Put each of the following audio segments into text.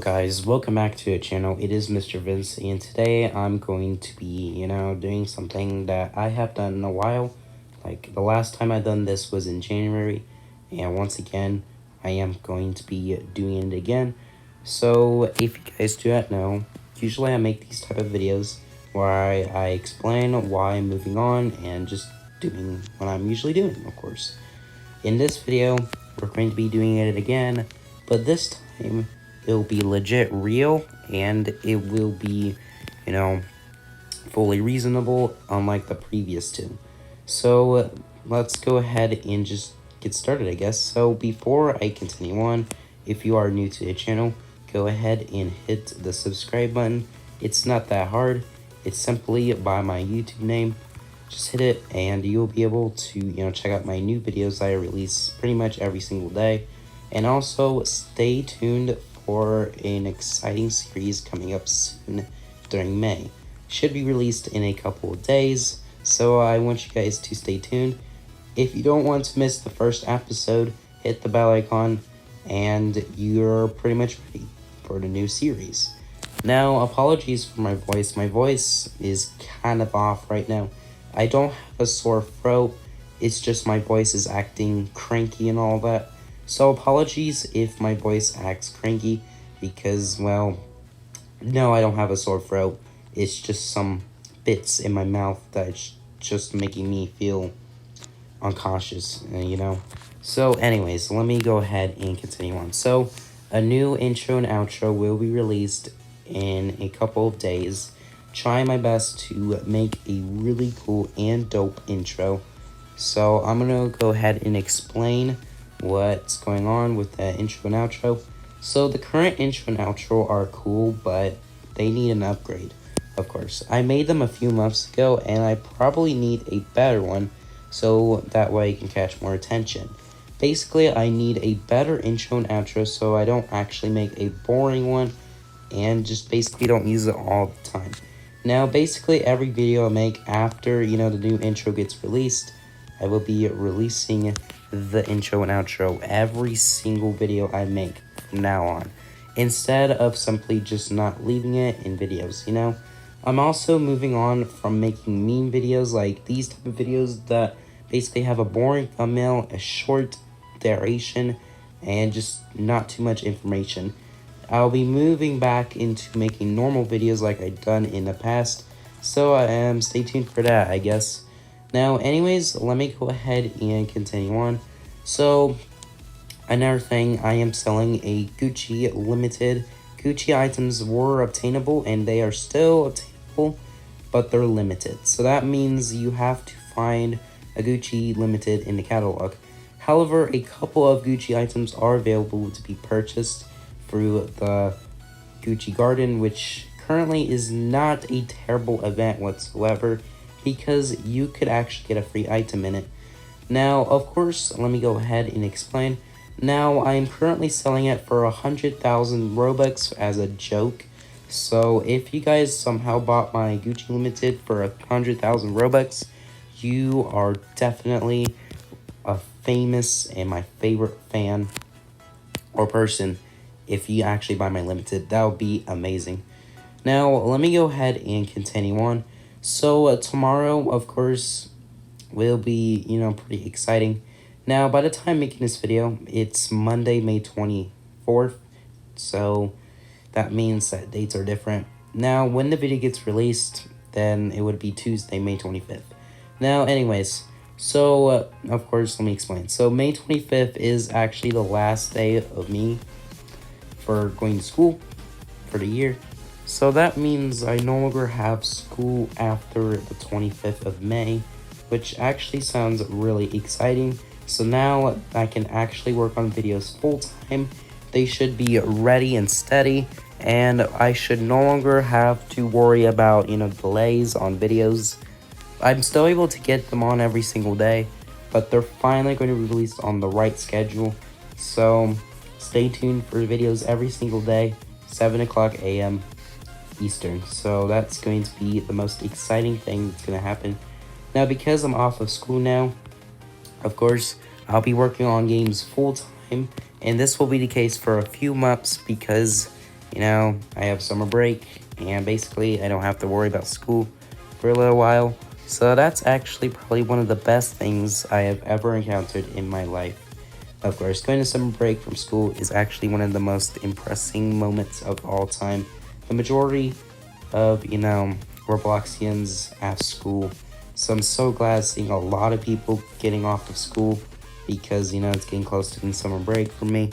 Guys, welcome back to the channel. It is Mr. Vince, and today I'm going to be, doing something that I have done in a while. Like, the last time I done this was in January, and once again, I am going to be doing it again. So, if you guys do not know, usually I make these type of videos where I explain why I'm moving on and just doing what I'm usually doing, of course. In this video, we're going to be doing it again, but this time, it'll be legit real, and it will be, fully reasonable, unlike the previous two. So, let's go ahead and just get started, I guess. So, before I continue on, if you are new to the channel, go ahead and hit the subscribe button. It's not that hard. It's simply by my YouTube name. Just hit it, and you'll be able to, check out my new videos I release pretty much every single day. And also, stay tuned for an exciting series coming up soon during May. Should be released in a couple of days, so I want you guys to stay tuned. If you don't want to miss the first episode, hit the bell icon, and you're pretty much ready for the new series. Now, apologies for my voice. My voice is kind of off right now. I don't have a sore throat. It's just my voice is acting cranky and all that. So apologies if my voice acts cranky because, well, no, I don't have a sore throat. It's just some bits in my mouth that's just making me feel unconscious, So anyways, let me go ahead and continue on. So a new intro and outro will be released in a couple of days. Try my best to make a really cool and dope intro. So I'm going to go ahead and explain what's going on with the intro and outro. So the current intro and outro are cool, but they need an upgrade, of course. I made them a few months ago, and I probably need a better one, so that way I can catch more attention. Basically, I need a better intro and outro so I don't actually make a boring one, and just basically don't use it all the time. Now, basically, every video I make after, the new intro gets released, I will be releasing the intro and outro every single video I make from now on, instead of simply just not leaving it in videos, I'm also moving on from making meme videos like these type of videos that basically have a boring thumbnail, a short duration, and just not too much information. I'll be moving back into making normal videos like I've done in the past, so stay tuned for that, I guess. Now, anyways, let me go ahead and continue on. So, another thing, I am selling a Gucci limited. Gucci items were obtainable, and they are still obtainable, but they're limited. So that means you have to find a Gucci limited in the catalog. However, a couple of Gucci items are available to be purchased through the Gucci Garden, which currently is not a terrible event whatsoever, because you could actually get a free item in it. Now, of course, let me go ahead and explain. Now, I am currently selling it for 100,000 Robux as a joke. So, if you guys somehow bought my Gucci Limited for 100,000 Robux, you are definitely a famous and my favorite fan or person. If you actually buy my limited, that would be amazing. Now, let me go ahead and continue on. So, tomorrow, of course, will be, pretty exciting. Now, by the time making this video, it's Monday, May 24th. So, that means that dates are different. Now, when the video gets released, then it would be Tuesday, May 25th. Now, anyways, so, of course, let me explain. So, May 25th is actually the last day of me for going to school for the year. So that means I no longer have school after the 25th of May, which actually sounds really exciting. So now I can actually work on videos full time. They should be ready and steady, and I should no longer have to worry about, delays on videos. I'm still able to get them on every single day, but they're finally going to be released on the right schedule. So stay tuned for videos every single day, 7 o'clock a.m. Eastern. So that's going to be the most exciting thing that's going to happen. Now, because I'm off of school now, of course, I'll be working on games full time, and this will be the case for a few months because I have summer break, and basically I don't have to worry about school for a little while. So that's actually probably one of the best things I have ever encountered in my life. Of course, going to summer break from school is actually one of the most impressing moments of all time. The majority of, Robloxians at school. So I'm so glad seeing a lot of people getting off of school because, it's getting close to the summer break for me.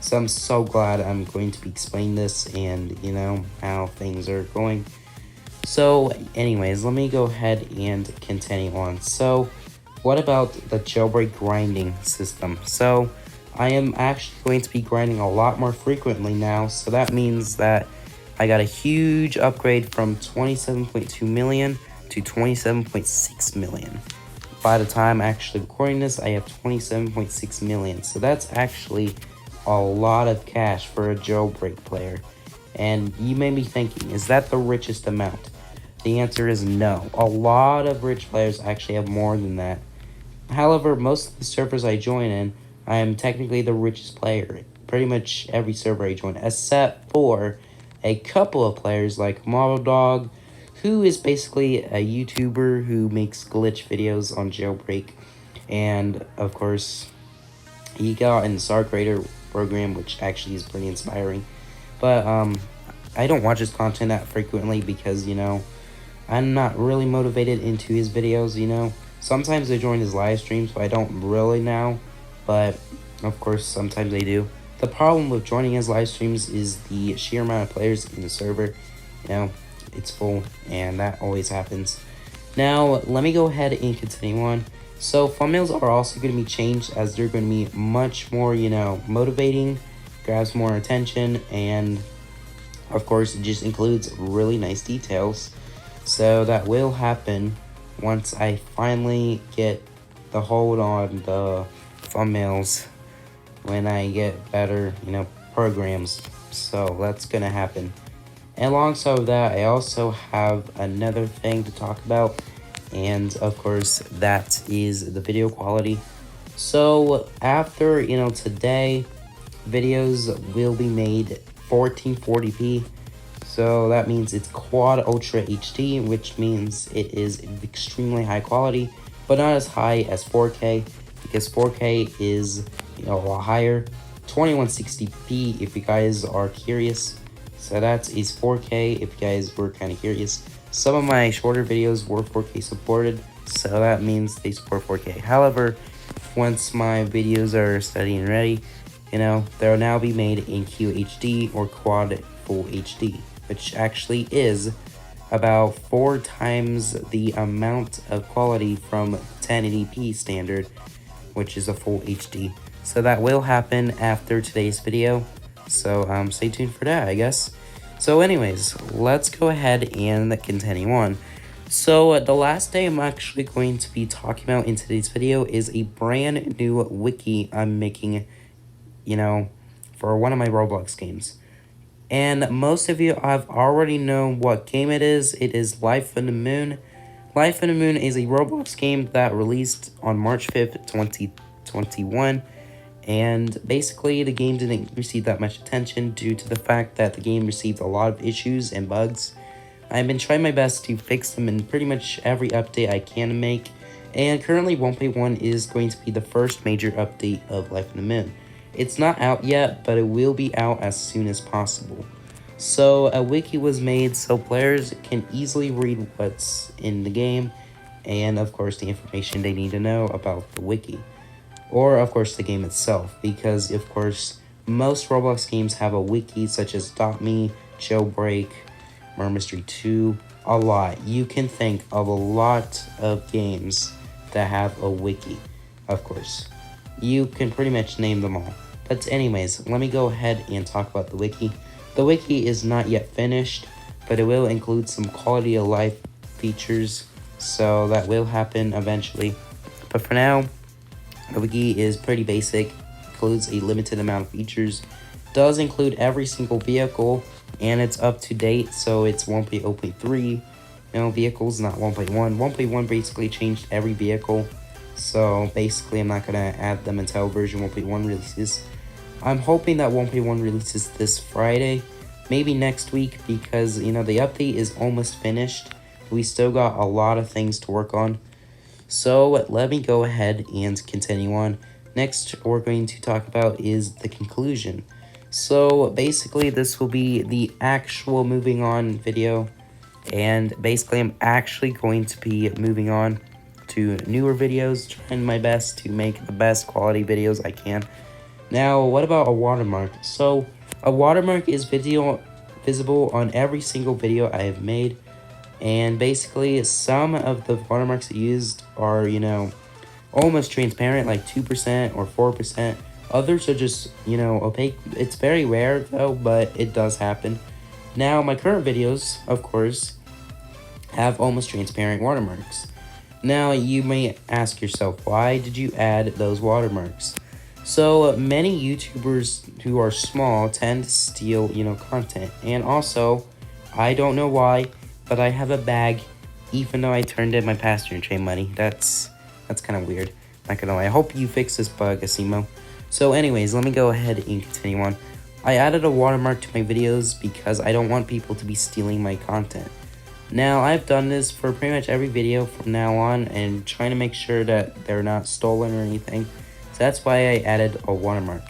So I'm so glad I'm going to be explaining this and, how things are going. So anyways, let me go ahead and continue on. So what about the jailbreak grinding system? So I am actually going to be grinding a lot more frequently now. So that means that I got a huge upgrade from 27.2 million to 27.6 million. By the time actually recording this, I have 27.6 million. So that's actually a lot of cash for a jailbreak player. And you may be thinking, is that the richest amount? The answer is no. A lot of rich players actually have more than that. However, most of the servers I join in, I am technically the richest player. Pretty much every server I join, except for a couple of players like Model Dog, who is basically a YouTuber who makes glitch videos on jailbreak. And of course, he got in the Star Creator program, which actually is pretty inspiring. But I don't watch his content that frequently because, I'm not really motivated into his videos. Sometimes I join his live streams, but I don't really now. But, of course, sometimes I do. The problem with joining his live streams is the sheer amount of players in the server. It's full, and that always happens. Now, let me go ahead and continue on. So, thumbnails are also going to be changed as they're going to be much more, motivating, grabs more attention, and, of course, it just includes really nice details. So that will happen once I finally get the hold on the thumbnails when I get better, programs. So that's gonna happen. And alongside of that, I also have another thing to talk about, and of course that is the video quality. So after, today, videos will be made 1440p. So that means it's Quad Ultra HD, which means it is extremely high quality, but not as high as 4K, because 4K is, a lot higher. 2160p if you guys are curious. So that is 4K if you guys were kind of curious. Some of my shorter videos were 4K supported, so that means they support 4K. However, once my videos are steady and ready, they'll now be made in QHD or Quad Full HD, which actually is about 4 times the amount of quality from 1080p standard, which is a full HD. So that will happen after today's video. So stay tuned for that, I guess. So anyways, let's go ahead and continue on. So the last day I'm actually going to be talking about in today's video is a brand new wiki I'm making, for one of my Roblox games. And most of you have already known what game it is. It is Life on the Moon. Life on the Moon is a Roblox game that released on March 5th, 2021. And basically, the game didn't receive that much attention due to the fact that the game received a lot of issues and bugs. I've been trying my best to fix them in pretty much every update I can make. And currently, 1.1 is going to be the first major update of Life on the Moon. It's not out yet, but it will be out as soon as possible. So a wiki was made so players can easily read what's in the game, and of course the information they need to know about the wiki. Or of course the game itself, because of course most Roblox games have a wiki such as .me, Jailbreak, Murder Mystery 2, a lot. You can think of a lot of games that have a wiki, of course. You can pretty much name them all. But anyways, let me go ahead and talk about the wiki. The wiki is not yet finished, but it will include some quality of life features, so that will happen eventually. But for now, the wiki is pretty basic, includes a limited amount of features, does include every single vehicle, and it's up to date, so it's 1.0.3. Vehicles, not 1.1. 1.1 basically changed every vehicle, so basically I'm not going to add them until version 1.1 releases. I'm hoping that 1.1 releases this Friday, maybe next week, because you know the update is almost finished. We still got a lot of things to work on. So let me go ahead and continue on. Next, we're going to talk about is the conclusion. So basically, this will be the actual moving on video. And basically, I'm actually going to be moving on to newer videos, trying my best to make the best quality videos I can. Now, what about a watermark? So, a watermark is visible on every single video I have made. And basically, some of the watermarks used are, you know, almost transparent, like 2% or 4%. Others are just, you know, opaque. It's very rare, though, but it does happen. Now, my current videos, of course, have almost transparent watermarks. Now, you may ask yourself, why did you add those watermarks? So, many YouTubers who are small tend to steal, you know, content. And also, I don't know why, but I have a bag, even though I turned in my passenger and train money. That's kind of weird. Not gonna lie. I hope you fix this bug, Asimo. So anyways, let me go ahead and continue on. I added a watermark to my videos because I don't want people to be stealing my content. Now, I've done this for pretty much every video from now on and trying to make sure that they're not stolen or anything. So that's why I added a watermark.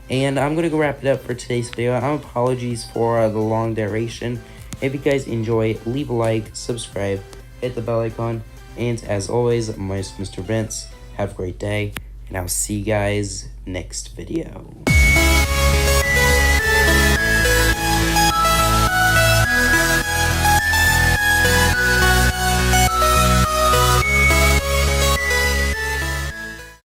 And I'm going to go wrap it up for today's video. Apologies for the long duration. If you guys enjoy, leave a like, subscribe, hit the bell icon. And as always, my name is Mr. Vince. Have a great day, and I'll see you guys next video.